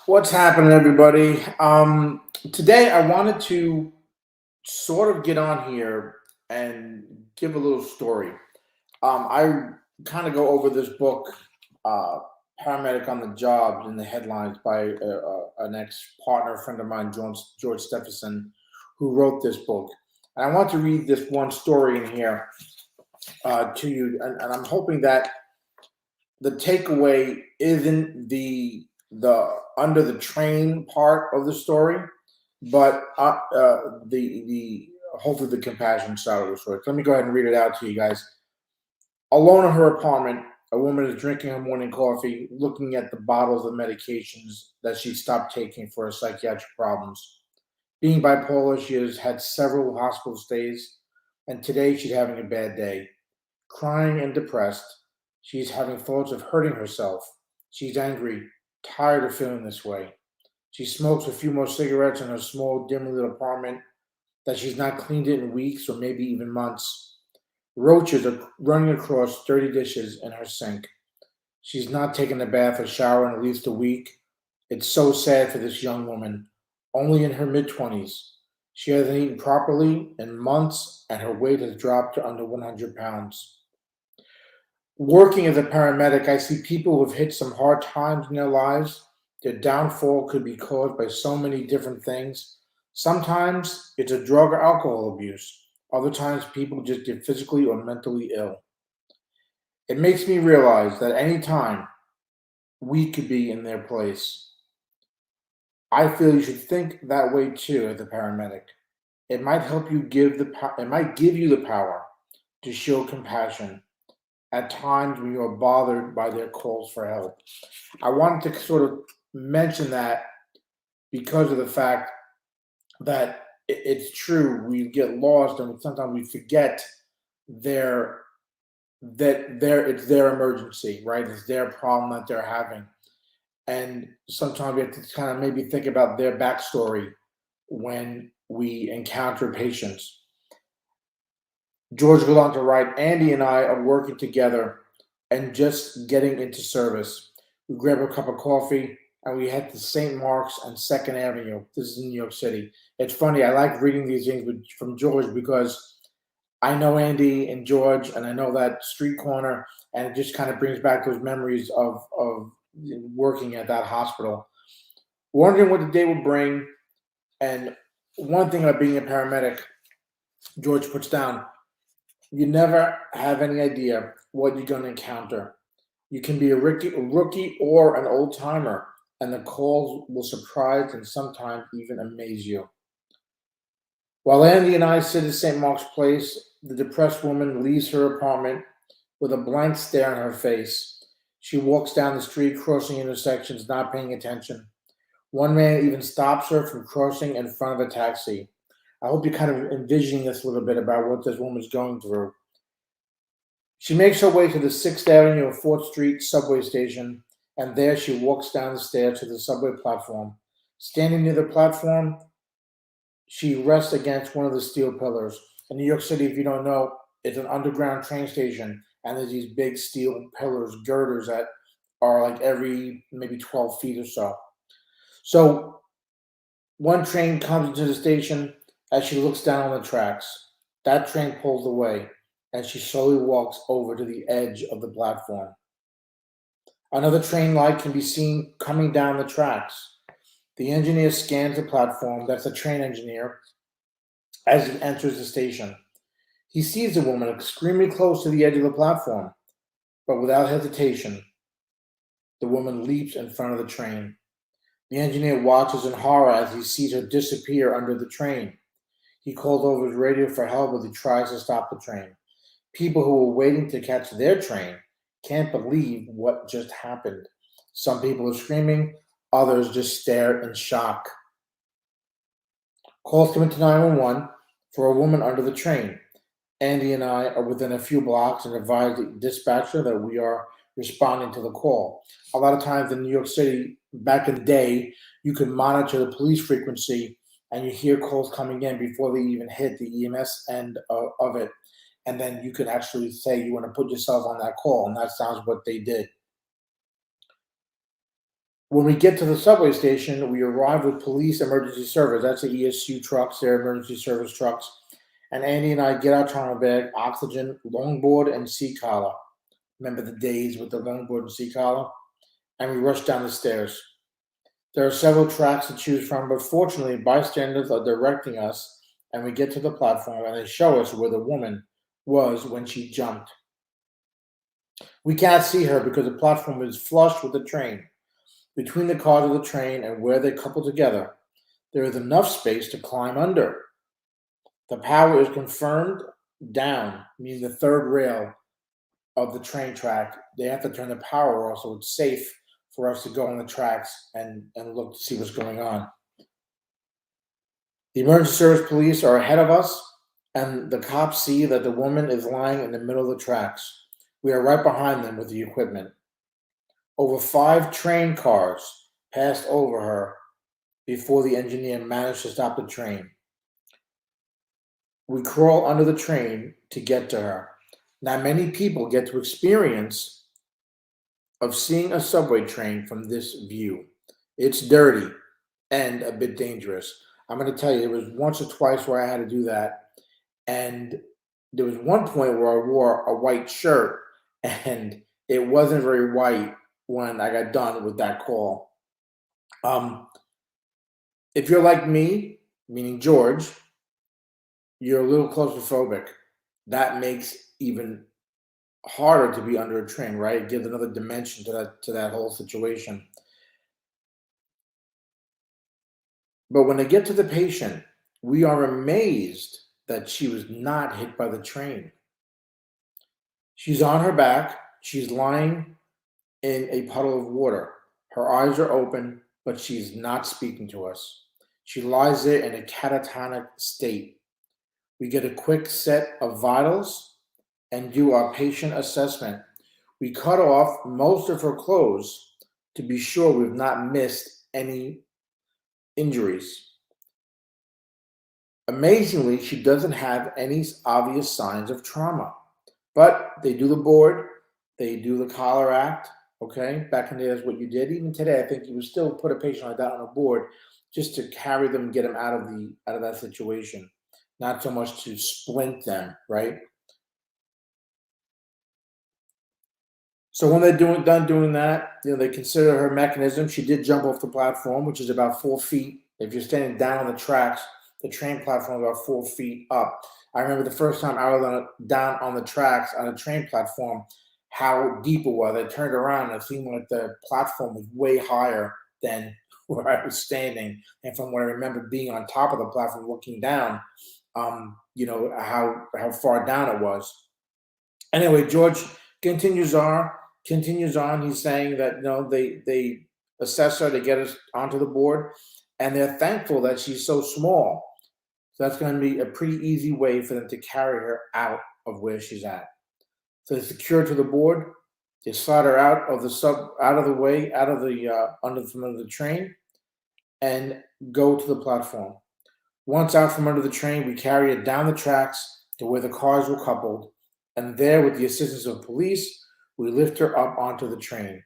What's happening, everybody? Today, I wanted to sort of get on here and give a little story. I kind of go over this book, uh, Paramedic on the Jobs, in the headlines by an ex partner friend of mine, George Steffensen, who wrote this book. And I want to read this one story in here to you, and I'm hoping that the takeaway isn't the under the train part of the story, but the hopefully the compassion side of the story. Let me go ahead and read it out to you guys. Alone in her apartment, a woman is drinking her morning coffee, looking at the bottles of medications that she stopped taking for her psychiatric problems. Being bipolar, she has had several hospital stays, and today she's having a bad day. Crying and depressed, she's having thoughts of hurting herself. She's angry, tired of feeling this way. She smokes a few more cigarettes in her small, dimly lit apartment that she's not cleaned it in weeks or maybe even months. Roaches are running across dirty dishes in her sink. She's not taken a bath or shower in at least a week. It's so sad for this young woman, only in her mid 20s. She hasn't eaten properly in months, and her weight has dropped to under 100 pounds. Working as a paramedic, I see people who've hit some hard times in their lives. Their downfall could be caused by so many different things. Sometimes it's a drug or alcohol abuse. Other times people just get physically or mentally ill. It makes me realize that any time we could be in their place. I feel you should think that way too as a paramedic. It might help you it might give you the power to show compassion at times when you are bothered by their calls for help. I wanted to sort of mention that because of the fact that it's true. We get lost and sometimes we forget their it's their emergency, right? It's their problem that they're having. And sometimes we have to kind of maybe think about their backstory when we encounter patients. George goes on to write, Andy and I are working together and just getting into service. We grab a cup of coffee and we head to St. Mark's and Second Avenue. This is in New York City. It's funny. I like reading these things from George because I know Andy and George, and I know that street corner, and it just kind of brings back those memories of working at that hospital. Wondering what the day will bring, and one thing about being a paramedic, George puts down, you never have any idea what you're going to encounter. You can be a rookie or an old timer, and the calls will surprise and sometimes even amaze you. While Andy and I sit at St. Mark's Place, the depressed woman leaves her apartment with a blank stare on her face. She walks down the street, crossing intersections, not paying attention. One man even stops her from crossing in front of a taxi. I hope you're kind of envisioning this a little bit about what this woman's going through. She makes her way to the 6th Avenue and 4th Street subway station, and there she walks down the stairs to the subway platform. Standing near the platform, she rests against one of the steel pillars. In New York City, if you don't know, it's an underground train station, and there's these big steel pillars, girders that are like every maybe 12 feet or so. So one train comes into the station as she looks down on the tracks. That train pulls away, and she slowly walks over to the edge of the platform. Another train light can be seen coming down the tracks. The engineer scans the platform, that's the train engineer, as he enters the station. He sees the woman extremely close to the edge of the platform, but without hesitation, the woman leaps in front of the train. The engineer watches in horror as he sees her disappear under the train. He calls over his radio for help as he tries to stop the train. People who were waiting to catch their train can't believe what just happened. Some people are screaming, others just stare in shock. Calls come into 911 for a woman under the train. Andy and I are within a few blocks and advise the dispatcher that we are responding to the call. A lot of times in New York City, back in the day, you could monitor the police frequency and you hear calls coming in before they even hit the EMS end of it. And then you can actually say you want to put yourself on that call, and that sounds what they did. When we get to the subway station, we arrive with police emergency service. That's the ESU trucks, their emergency service trucks. And Andy and I get our trauma bag, oxygen, longboard, and sea collar. Remember the days with the longboard and sea collar? And we rush down the stairs. There are several tracks to choose from, but fortunately, bystanders are directing us, and we get to the platform and they show us where the woman was when she jumped. We can't see her because the platform is flush with the train. Between the cars of the train and where they couple together, there is enough space to climb under. The power is confirmed down, meaning the third rail of the train track. They have to turn the power off so it's safe for us to go on the tracks and look to see what's going on. The emergency service police are ahead of us, and the cops see that the woman is lying in the middle of the tracks. We are right behind them with the equipment. Over 5 train cars passed over her before the engineer managed to stop the train. We crawl under the train to get to her. Not many people get to experience of seeing a subway train from this view. It's dirty and a bit dangerous. I'm going to tell you, there was once or twice where I had to do that, and there was one point where I wore a white shirt, and it wasn't very white when I got done with that call. If you're like me, meaning George, you're a little claustrophobic. That makes even harder to be under a train, right? It gives another dimension to that whole situation. But when they get to the patient, we are amazed that she was not hit by the train. She's on her back. She's lying in a puddle of water. Her eyes are open, but she's not speaking to us. She lies there in a catatonic state. We get a quick set of vitals and do our patient assessment. We cut off most of her clothes to be sure we've not missed any injuries. Amazingly, she doesn't have any obvious signs of trauma, but they do the board, they do the collar act. Okay, back in the day, that's what you did. Even today, I think you would still put a patient like that on a board just to carry them, get them out of that situation, not so much to splint them, right? So when they're done doing that, they consider her mechanism. She did jump off the platform, which is about 4 feet. If you're standing down on the tracks, the train platform is about 4 feet up. I remember the first time I was down on the tracks on a train platform, how deep it was. I turned around and it seemed like the platform was way higher than where I was standing. And from what I remember being on top of the platform looking down, how far down it was. Anyway, George continues on. He's saying that they assess her to get us onto the board, and they're thankful that she's so small. So that's going to be a pretty easy way for them to carry her out of where she's at. So they secure her to the board. They slide her out of the way, from under the train, and go to the platform. Once out from under the train, we carry her down the tracks to where the cars were coupled, and there, with the assistance of police, we lift her up onto the train.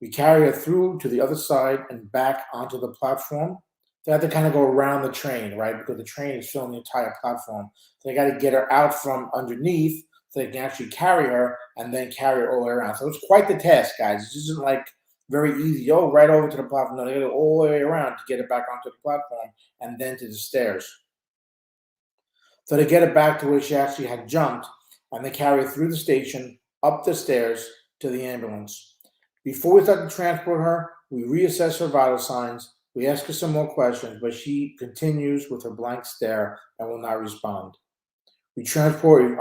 We carry her through to the other side and back onto the platform. They have to kind of go around the train, right? Because the train is filling the entire platform. So they got to get her out from underneath so they can actually carry her and then carry her all the way around. So it's quite the task, guys. This isn't like very easy. Oh, right over to the platform. No, they got to go all the way around to get it back onto the platform and then to the stairs. So they get it back to where she actually had jumped, and they carry her through the station, up the stairs to the ambulance. Before we start to transport her, we reassess her vital signs. We ask her some more questions, but she continues with her blank stare and will not respond. We transport her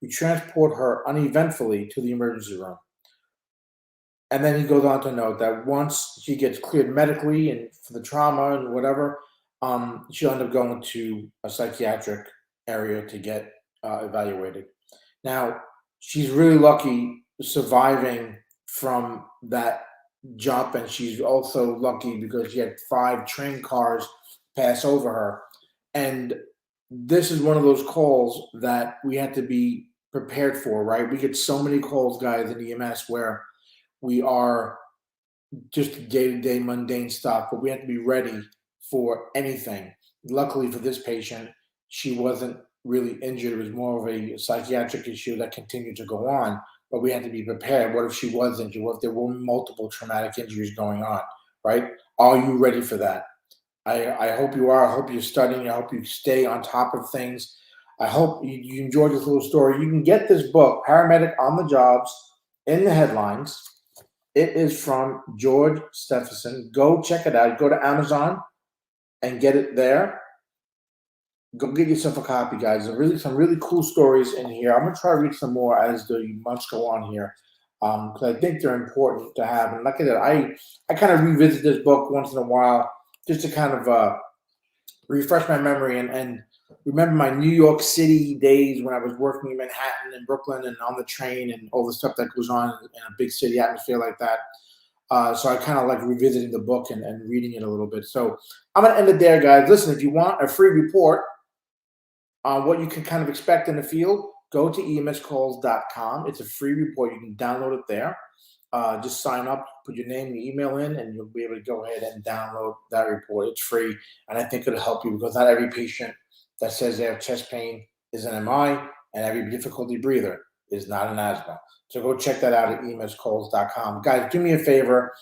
We transport her uneventfully to the emergency room. And then he goes on to note that once she gets cleared medically and for the trauma and whatever, she'll end up going to a psychiatric area to get evaluated. Now, she's really lucky surviving from that jump, and she's also lucky because she had 5 train cars pass over her. And this is one of those calls that we had to be prepared for, right? We get so many calls, guys, in EMS where we are just day-to-day mundane stuff, but we have to be ready for anything. Luckily for this patient, she wasn't really injured. It was more of a psychiatric issue that continued to go on, but we had to be prepared. What if she was injured? What if there were multiple traumatic injuries going on, right? Are you ready for that? I hope you are. I hope you're studying. I hope you stay on top of things. I hope you enjoyed this little story. You can get this book, Paramedic on the Jobs, in the headlines. It is from George Steffensen. Go check it out. Go to Amazon and get it there. Go get yourself a copy, guys. There are really some really cool stories in here. I'm gonna try to read some more as the months go on here, because I think they're important to have. And like I said, I kind of revisit this book once in a while just to kind of refresh my memory and remember my New York City days when I was working in Manhattan and Brooklyn and on the train and all the stuff that goes on in a big city atmosphere like that. So I kind of like revisiting the book and reading it a little bit. So I'm going to end it there, guys. Listen, if you want a free report on what you can kind of expect in the field, go to emscalls.com. It's a free report. You can download it there. Just sign up, put your name and email in, and you'll be able to go ahead and download that report. It's free, and I think it'll help you because not every patient that says they have chest pain is an MI, and every difficulty breather is not an asthma. So go check that out at emscalls.com. Guys, do me a favor,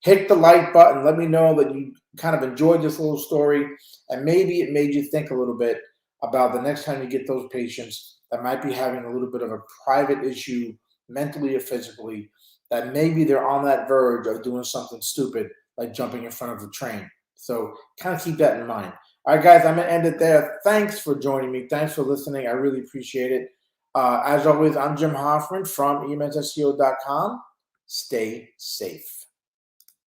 hit the like button. Let me know that you kind of enjoyed this little story, and maybe it made you think a little bit about the next time you get those patients that might be having a little bit of a private issue, mentally or physically, that maybe they're on that verge of doing something stupid like jumping in front of a train. So kind of keep that in mind. All right, guys, I'm going to end it there. Thanks for joining me. Thanks for listening. I really appreciate it. As always, I'm Jim Hoffman from emsSEO.com. Stay safe.